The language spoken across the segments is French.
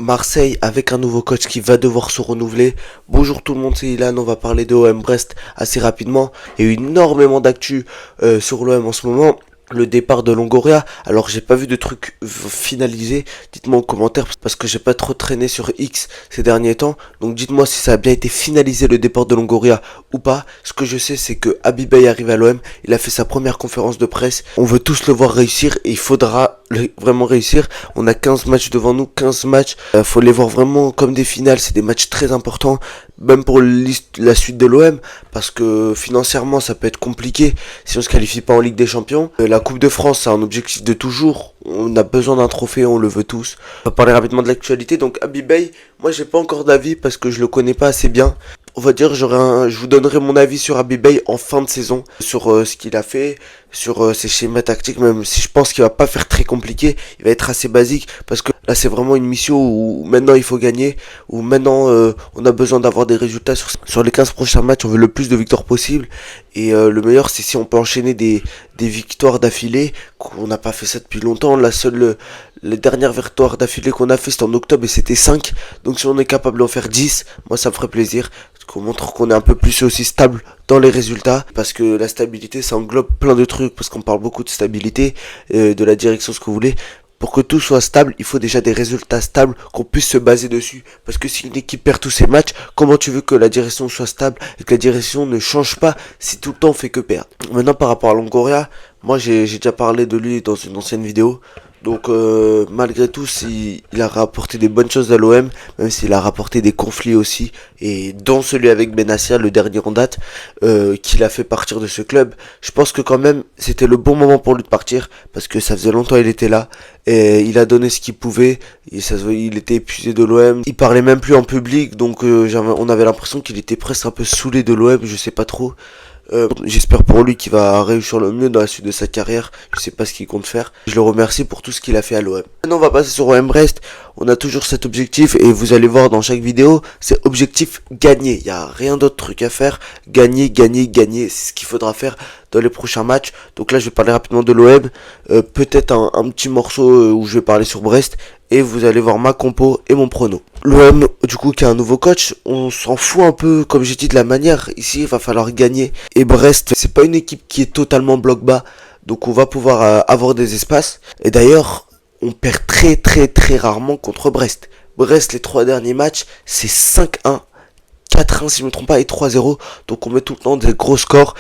Marseille avec un nouveau coach qui va devoir se renouveler. Bonjour tout le monde, c'est Ilan, on va parler de OM Brest assez rapidement. Il y a eu énormément d'actu sur l'OM en ce moment. Le départ de Longoria, alors j'ai pas vu de truc finalisé, dites-moi en commentaire parce que j'ai pas trop traîné sur X ces derniers temps, donc dites-moi si ça a bien été finalisé le départ de Longoria ou pas. Ce que je sais c'est que Habibeye arrive à l'OM, il a fait sa première conférence de presse, on veut tous le voir réussir et il faudra vraiment réussir. On a 15 matchs devant nous, 15 matchs, faut les voir vraiment comme des finales, c'est des matchs très importants, même pour la suite de l'OM, parce que financièrement ça peut être compliqué si on se qualifie pas en Ligue des Champions. La Coupe de France c'est un objectif de toujours, on a besoin d'un trophée, on le veut tous. On va parler rapidement de l'actualité, donc Habibeye, moi j'ai pas encore d'avis parce que je le connais pas assez bien. On va dire, je vous donnerai mon avis sur Habibeye en fin de saison, sur ce qu'il a fait, sur ses schémas tactiques, même si je pense qu'il va pas faire très compliqué, il va être assez basique, parce que là c'est vraiment une mission où maintenant il faut gagner, où maintenant on a besoin d'avoir des résultats sur les 15 prochains matchs, on veut le plus de victoires possible, et le meilleur c'est si on peut enchaîner des victoires d'affilée, qu'on n'a pas fait ça depuis longtemps. Les dernières victoires d'affilée qu'on a fait c'était en octobre et c'était 5, donc si on est capable d'en faire 10, moi ça me ferait plaisir, qu'on montre qu'on est un peu plus aussi stable dans les résultats, parce que la stabilité ça englobe plein de trucs, parce qu'on parle beaucoup de stabilité, de la direction, ce que vous voulez. Pour que tout soit stable, il faut déjà des résultats stables, qu'on puisse se baser dessus. Parce que si une équipe perd tous ses matchs, comment tu veux que la direction soit stable et que la direction ne change pas si tout le temps on fait que perdre. Maintenant par rapport à Longoria, moi j'ai déjà parlé de lui dans une ancienne vidéo. Donc malgré tout, il a rapporté des bonnes choses à l'OM, même s'il a rapporté des conflits aussi, et dont celui avec Benassia, le dernier en date, qu'il a fait partir de ce club. Je pense que quand même, c'était le bon moment pour lui de partir, parce que ça faisait longtemps qu'il était là, et il a donné ce qu'il pouvait, il était épuisé de l'OM, il parlait même plus en public, donc on avait l'impression qu'il était presque un peu saoulé de l'OM, je sais pas trop. J'espère pour lui qu'il va réussir le mieux dans la suite de sa carrière. Je sais pas ce qu'il compte faire. Je le remercie pour tout ce qu'il a fait à l'OM. Maintenant on va passer sur OM Brest. On a toujours cet objectif et vous allez voir dans chaque vidéo, c'est objectif gagner. Il n'y a rien d'autre truc à faire. Gagner, gagner, gagner. C'est ce qu'il faudra faire dans les prochains matchs. Donc là je vais parler rapidement de l'OM. Peut-être un petit morceau où je vais parler sur Brest. Et vous allez voir ma compo et mon prono. L'OM, du coup, qui a un nouveau coach, on s'en fout un peu, comme j'ai dit, de la manière. Ici, il va falloir gagner. Et Brest, c'est pas une équipe qui est totalement bloc bas. Donc on va pouvoir avoir des espaces. Et d'ailleurs, on perd très très très rarement contre Brest. Brest, les 3 derniers matchs, c'est 5-1. 4-1 si je ne me trompe pas et 3-0. Donc on met tout le temps des gros scores.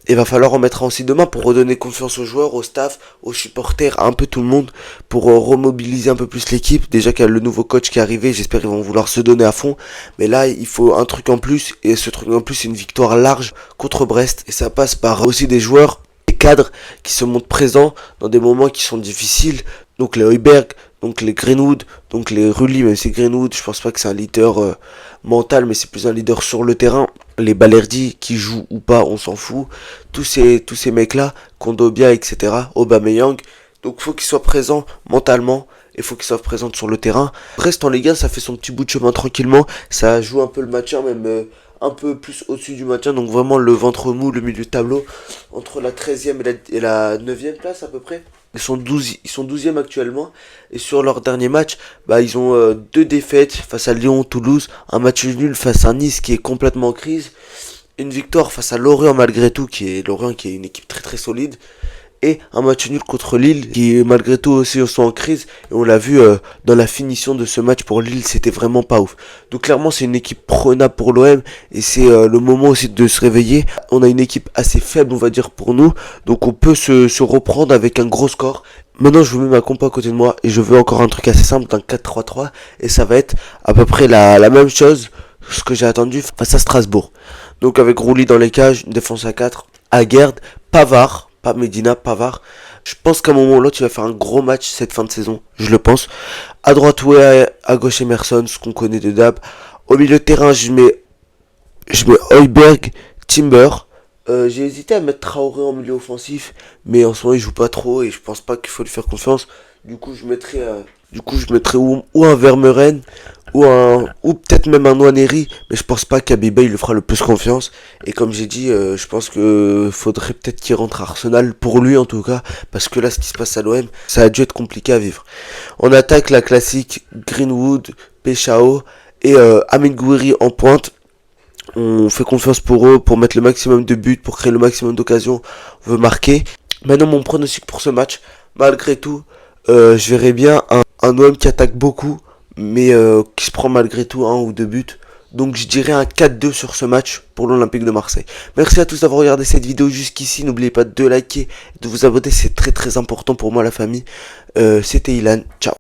Il va falloir en mettre un aussi demain pour redonner confiance aux joueurs, au staff, aux supporters, à un peu tout le monde, pour remobiliser un peu plus l'équipe. Déjà qu'il y a le nouveau coach qui est arrivé, j'espère qu'ils vont vouloir se donner à fond. Mais là, il faut un truc en plus, et ce truc en plus, c'est une victoire large contre Brest. Et ça passe par aussi des joueurs, des cadres qui se montrent présents dans des moments qui sont difficiles. Donc les Højbjerg, donc les Greenwood, donc les Rulli, même si Greenwood, je pense pas que c'est un leader mental, mais c'est plus un leader sur le terrain. Les Balerdi qui jouent ou pas, on s'en fout. Tous ces mecs-là, Kondogbia, etc., Aubameyang. Donc faut qu'ils soient présents mentalement et faut qu'ils soient présents sur le terrain. Reste en Ligue 1, ça fait son petit bout de chemin tranquillement. Ça joue un peu le maintien, même un peu plus au-dessus du maintien. Donc vraiment le ventre mou, le milieu de tableau, entre la 13e et la 9e place à peu près. Ils sont 12e actuellement. Et sur leur dernier match, ils ont 2 défaites face à Lyon, Toulouse. Un match nul face à Nice qui est complètement en crise. Une victoire face à Lorient malgré tout, Lorient qui est une équipe très très solide. Et un match nul contre Lille qui malgré tout aussi sont en crise. Et on l'a vu dans la finition de ce match pour Lille, c'était vraiment pas ouf. Donc clairement c'est une équipe prenable pour l'OM. Et c'est le moment aussi de se réveiller. On a une équipe assez faible on va dire pour nous. Donc on peut se reprendre avec un gros score. Maintenant je vous mets ma compo à côté de moi. Et je veux encore un truc assez simple d'un 4-3-3. Et ça va être à peu près la même chose. Ce que j'ai attendu face à Strasbourg. Donc avec Rouli dans les cages, une défense à 4. Aguerd, Pavard. Pas Medina, Pavard. Je pense qu'à un moment ou l'autre, il va faire un gros match cette fin de saison. Je le pense. À droite, ouais, à gauche, Emerson, ce qu'on connaît de Dab. Au milieu de terrain, je mets Højbjerg, Timber. J'ai hésité à mettre Traoré en milieu offensif, mais en ce moment, il joue pas trop et je pense pas qu'il faut lui faire confiance. Du coup, je mettrais ou un Vermeuren ou peut-être même un Nwaneri, mais je pense pas qu'Abiba il lui fera le plus confiance. Et comme j'ai dit, je pense que faudrait peut-être qu'il rentre à Arsenal, pour lui en tout cas, parce que là ce qui se passe à l'OM, ça a dû être compliqué à vivre. On attaque la classique Greenwood, Peshao et Amin Gouiri en pointe. On fait confiance pour eux, pour mettre le maximum de buts, pour créer le maximum d'occasions. On veut marquer. Maintenant, mon pronostic pour ce match, malgré tout, je verrais bien un OM qui attaque beaucoup, mais qui se prend malgré tout un ou deux buts. Donc je dirais un 4-2 sur ce match pour l'Olympique de Marseille. Merci à tous d'avoir regardé cette vidéo jusqu'ici. N'oubliez pas de liker, de vous abonner, c'est très très important pour moi la famille. C'était Ilan, ciao.